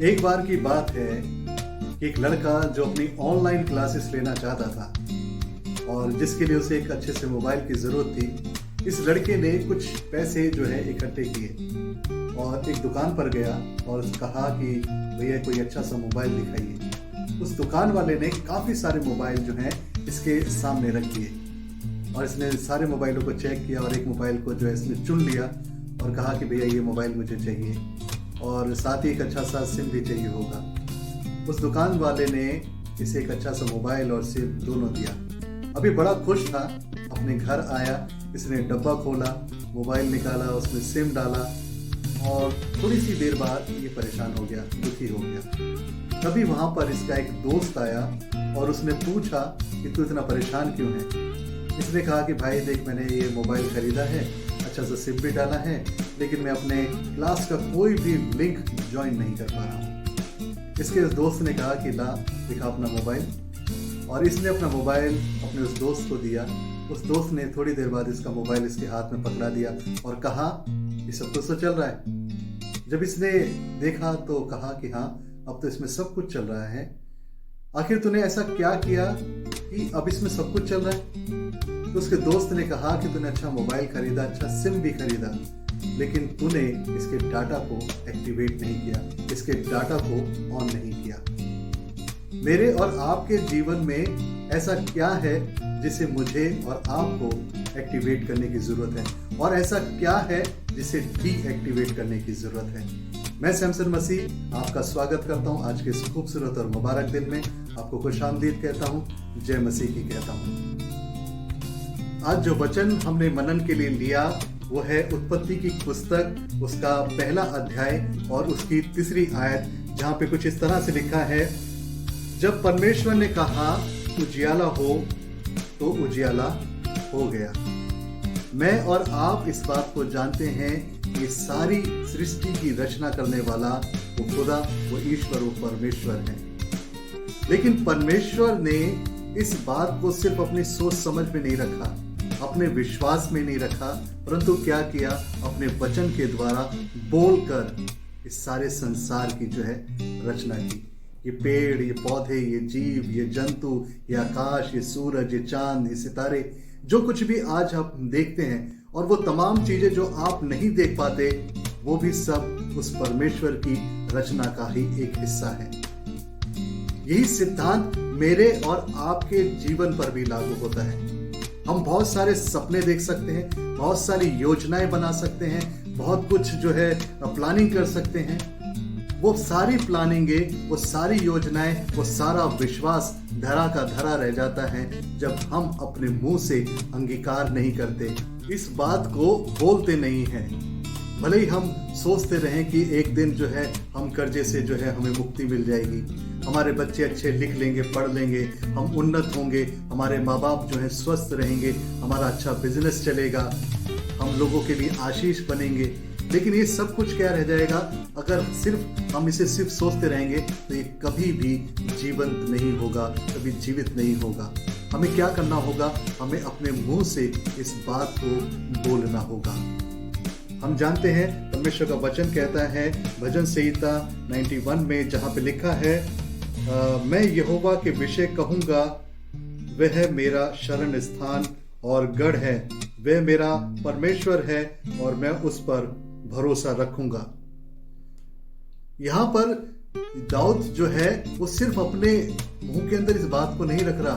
एक बार की बात है कि एक लड़का जो अपनी ऑनलाइन क्लासेस लेना चाहता था और जिसके लिए उसे एक अच्छे से मोबाइल की ज़रूरत थी, इस लड़के ने कुछ पैसे जो है इकट्ठे किए और एक दुकान पर गया और कहा कि भैया कोई अच्छा सा मोबाइल दिखाइए। उस दुकान वाले ने काफ़ी सारे मोबाइल जो हैं इसके सामने रख दिए और इसने सारे मोबाइलों को चेक किया और एक मोबाइल को जो है इसने चुन लिया और कहा कि भैया ये मोबाइल मुझे चाहिए और साथ ही एक अच्छा सा सिम भी चाहिए होगा। उस दुकान वाले ने इसे एक अच्छा सा मोबाइल और सिम दोनों दिया। अभी बड़ा खुश था, अपने घर आया, इसने डब्बा खोला, मोबाइल निकाला, उसमें सिम डाला और थोड़ी सी देर बाद ये परेशान हो गया, दुखी हो गया। तभी वहाँ पर इसका एक दोस्त आया और उसने पूछा कि तू इतना परेशान क्यों है। इसने कहा कि भाई देख, मैंने ये मोबाइल खरीदा है, अच्छा सा सिम भी डाला है, लेकिन मैं अपने क्लास का कोई भी लिंक ज्वाइन नहीं कर पा रहा हूँ। इसके उस दोस्त ने कहा कि ला दिखा अपना मोबाइल, और इसने अपना मोबाइल अपने उस दोस्त को दिया। उस दोस्त ने थोड़ी देर बाद इसका मोबाइल इसके हाथ में पकड़ा दिया और कहा ये सब कुछ तो चल रहा है। जब इसने देखा तो कहा कि हाँ, अब तो इसमें सब कुछ चल रहा है। आखिर तूने ऐसा क्या किया कि अब इसमें सब कुछ चल रहा है? तो उसके दोस्त ने कहा कि तूने अच्छा मोबाइल खरीदा, अच्छा सिम भी खरीदा, लेकिन तूने इसके डाटा को एक्टिवेट नहीं किया, इसके डाटा को ऑन नहीं किया। मेरे और आपके जीवन में ऐसा क्या है जिसे मुझे और आपको एक्टिवेट करने की जरूरत है, और ऐसा क्या है जिसे डीएक्टिवेट करने की जरूरत है? मैं सैमसन मसीह आपका स्वागत करता हूं आज के इस खूबसूरत और मुबारक दिन में। आपको खुशामदीद कहता हूं, जय मसीह की कहता हूं। आज जो वचन हमने मनन के लिए लिया वो है उत्पत्ति की पुस्तक, उसका पहला अध्याय और उसकी तीसरी आयत, जहां पे कुछ इस तरह से लिखा है, जब परमेश्वर ने कहा उजियाला हो तो उजियाला हो गया। मैं और आप इस बात को जानते हैं कि सारी सृष्टि की रचना करने वाला वो खुदा, वो ईश्वर, वो परमेश्वर है। लेकिन परमेश्वर ने इस बात को सिर्फ अपनी सोच समझ में नहीं रखा, अपने विश्वास में नहीं रखा, परंतु क्या किया, अपने वचन के द्वारा बोलकर इस सारे संसार की जो है रचना की। ये पेड़, ये पौधे, ये जीव, ये जंतु, ये आकाश, ये सूरज, ये चांद, ये सितारे, जो कुछ भी आज हम देखते हैं, और वो तमाम चीजें जो आप नहीं देख पाते, वो भी सब उस परमेश्वर की रचना का ही एक हिस्सा है। यही सिद्धांत मेरे और आपके जीवन पर भी लागू होता है। हम बहुत सारे सपने देख सकते हैं, बहुत सारी योजनाएं बना सकते हैं, बहुत कुछ जो है प्लानिंग कर सकते हैं। वो सारी प्लानिंगें, वो सारी योजनाएं, वो सारा विश्वास धरा का धरा रह जाता है जब हम अपने मुंह से अंगीकार नहीं करते, इस बात को बोलते नहीं हैं। भले ही हम सोचते रहें कि एक दिन जो है हम कर्जे से जो है हमें मुक्ति मिल जाएगी, हमारे बच्चे अच्छे लिख लेंगे, पढ़ लेंगे, हम उन्नत होंगे, हमारे माँ बाप जो है स्वस्थ रहेंगे, हमारा अच्छा बिजनेस चलेगा, हम लोगों के लिए आशीष बनेंगे। लेकिन ये सब कुछ क्या रह जाएगा अगर सिर्फ हम इसे सिर्फ सोचते रहेंगे, तो ये कभी भी जीवंत नहीं होगा, कभी जीवित नहीं होगा। हमें क्या करना होगा? हमें अपने मुंह से इस बात को बोलना होगा। हम जानते हैं परमेश्वर का वचन कहता है भजन संहिता 91 में, जहां पे लिखा है, मैं यहोवा के विषय कहूंगा, वह मेरा शरण स्थान और गढ़ है, वह मेरा परमेश्वर है और मैं उस पर भरोसा रखूंगा। यहां पर दाऊद जो है वो सिर्फ अपने मुंह के अंदर इस बात को नहीं रख रहा,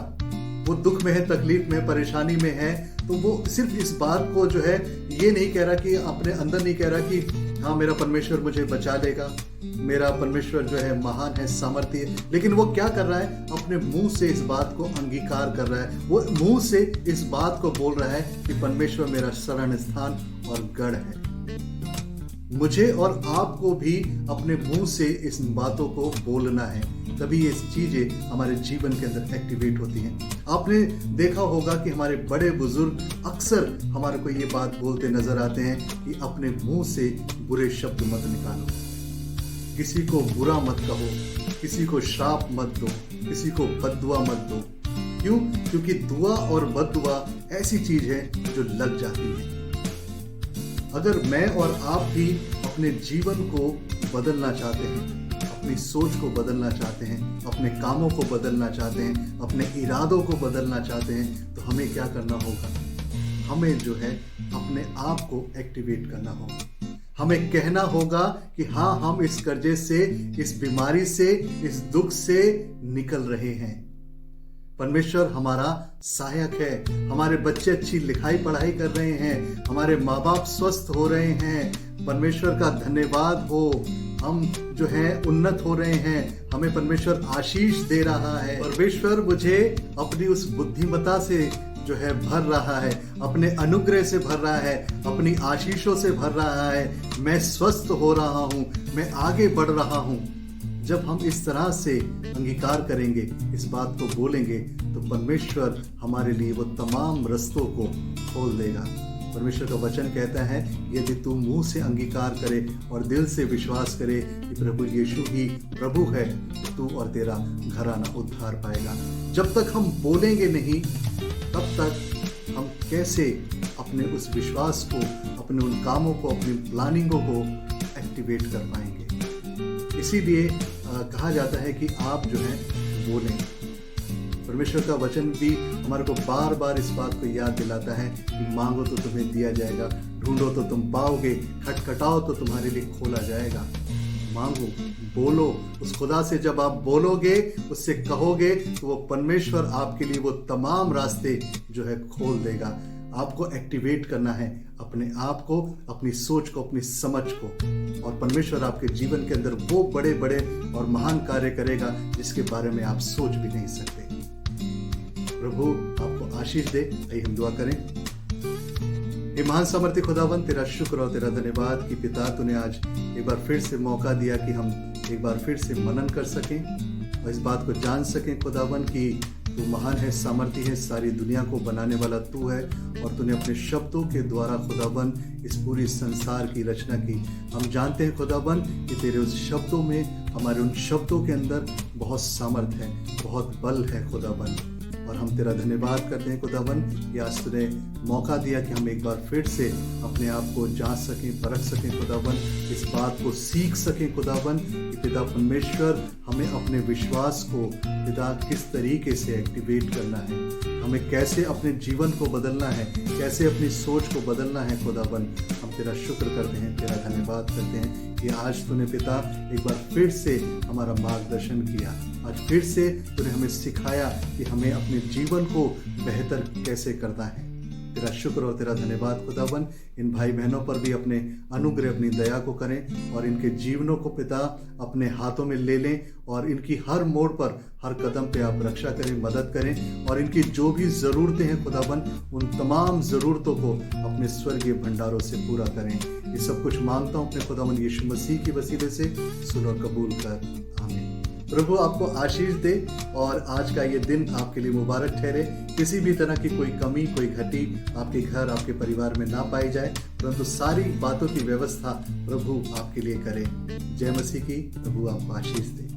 वो दुख में है, तकलीफ में, परेशानी में है, तो वो सिर्फ इस बात को जो है ये नहीं कह रहा कि अपने अंदर नहीं कह रहा कि हाँ मेरा परमेश्वर मुझे बचा लेगा, मेरा परमेश्वर जो है महान है, सामर्थ्य है, लेकिन वो क्या कर रहा है? अपने मुंह से इस बात को अंगीकार कर रहा है, वो मुंह से इस बात को बोल रहा है कि परमेश्वर मेरा शरण स्थान और गढ़ है। मुझे और आपको भी अपने मुंह से इस बातों को बोलना है, तभी ये चीजें हमारे जीवन के अंदर एक्टिवेट होती हैं। आपने देखा होगा कि हमारे बड़े बुजुर्ग अक्सर हमारे को ये बात बोलते नजर आते हैं कि अपने मुंह से बुरे शब्द मत निकालो, किसी को बुरा मत कहो, किसी को श्राप मत दो, किसी को बद्दुआ मत दो। क्यों? क्योंकि दुआ और बद्दुआ ऐसी चीज है जो लग जाती है। अगर मैं और आप भी अपने जीवन को बदलना चाहते हैं, अपनी सोच को बदलना चाहते हैं, अपने कामों को बदलना चाहते हैं, अपने इरादों को बदलना चाहते हैं, तो हमें क्या करना होगा? हमें जो है अपने आप को एक्टिवेट करना होगा। हमें कहना होगा कि हाँ, हम इस कर्जे से, इस बीमारी से, इस दुख से निकल रहे हैं। परमेश्वर हमारा सहायक है। हमारे बच्चे अच्छी लिखाई पढ़ाई कर रहे हैं, हमारे माँ बाप स्वस्थ हो रहे हैं। परमेश्वर का धन्यवाद हो। हम जो है उन्नत हो रहे हैं, हमें परमेश्वर आशीष दे रहा है। परमेश्वर मुझे अपनी उस बुद्धिमत्ता से जो है भर रहा है, अपने अनुग्रह से भर रहा है, अपनी आशीषों से भर रहा है। मैं स्वस्थ हो रहा हूँ, मैं आगे बढ़ रहा हूँ। जब हम इस तरह से अंगीकार करेंगे, इस बात को बोलेंगे, तो परमेश्वर हमारे लिए वो तमाम रास्तों को खोल देगा। परमेश्वर का वचन कहता है, यदि तू मुंह से अंगीकार करे और दिल से विश्वास करे कि प्रभु यीशु ही प्रभु है, तो तू और तेरा घराना उद्धार पाएगा। जब तक हम बोलेंगे नहीं, तब तक हम कैसे अपने उस विश्वास को, अपने उन कामों को, अपनी प्लानिंगों को एक्टिवेट कर पाएंगे। इसीलिए कहा जाता है कि आप जो है बोलें। परमेश्वर का वचन भी हमारे को बार बार इस बात को याद दिलाता है कि मांगो तो तुम्हें दिया जाएगा, ढूंढो तो तुम पाओगे, खटखटाओ तो तुम्हारे लिए खोला जाएगा। मांगो, बोलो। उस खुदा से जब आप बोलोगे, उससे कहोगे, तो वो परमेश्वर आपके लिए वो तमाम रास्ते जो है खोल देगा। आपको एक्टिवेट करना है अपने आप को, अपनी सोच को, अपनी समझ को, और परमेश्वर आपके जीवन के अंदर वो बड़े बड़े और महान कार्य करेगा जिसके बारे में आप सोच भी नहीं सकते। प्रभु आपको आशीष दे। आइए हम दुआ करें। हे महान सामर्थ्य खुदावन, तेरा शुक्र और तेरा धन्यवाद कि पिता तूने आज एक बार फिर से मौका दिया कि हम एक बार फिर से मनन कर सकें और इस बात को जान सकें खुदावन कि तू महान है, सामर्थी है, सारी दुनिया को बनाने वाला तू है, और तूने अपने शब्दों के द्वारा खुदावन इस पूरी संसार की रचना की। हम जानते हैं खुदावन कि तेरे उस शब्दों में, हमारे उन शब्दों के अंदर बहुत सामर्थ है, बहुत बल है खुदावन, और हम तेरा धन्यवाद करते हैं खुदावन कि आज तूने मौका दिया कि हम एक बार फिर से अपने आप को जांच सकें, परख सकें खुदावन, इस बात को सीख सकें खुदावन कि पिता परमेश्वर हमें अपने विश्वास को पिता किस तरीके से एक्टिवेट करना है, हमें कैसे अपने जीवन को बदलना है, कैसे अपनी सोच को बदलना है खुदावन। हम तेरा शुक्र करते हैं, तेरा धन्यवाद करते हैं कि आज तूने पिता एक बार फिर से हमारा मार्गदर्शन किया। आज फिर से तूने हमें सिखाया कि हमें अपने जीवन को बेहतर कैसे करना है। तेरा शुक्र और तेरा धन्यवाद खुदावन। इन भाई बहनों पर भी अपने अनुग्रह, अपनी दया को करें और इनके जीवनों को पिता अपने हाथों में ले लें, और इनकी हर मोड़ पर, हर कदम पे आप रक्षा करें, मदद करें, और इनकी जो भी ज़रूरतें हैं खुदावन, उन तमाम ज़रूरतों को अपने स्वर्गीय भंडारों से पूरा करें। ये सब कुछ मांगता हूँ अपने खुदावन यीशु मसीह की वसीले से, सुन और कबूल कर। आमीन। प्रभु आपको आशीष दे और आज का ये दिन आपके लिए मुबारक ठहरे। किसी भी तरह की कोई कमी, कोई घटी आपके घर, आपके परिवार में ना पाई जाए, परंतु सारी बातों की व्यवस्था प्रभु आपके लिए करे। जय मसीह की। प्रभु आपको आशीष दे।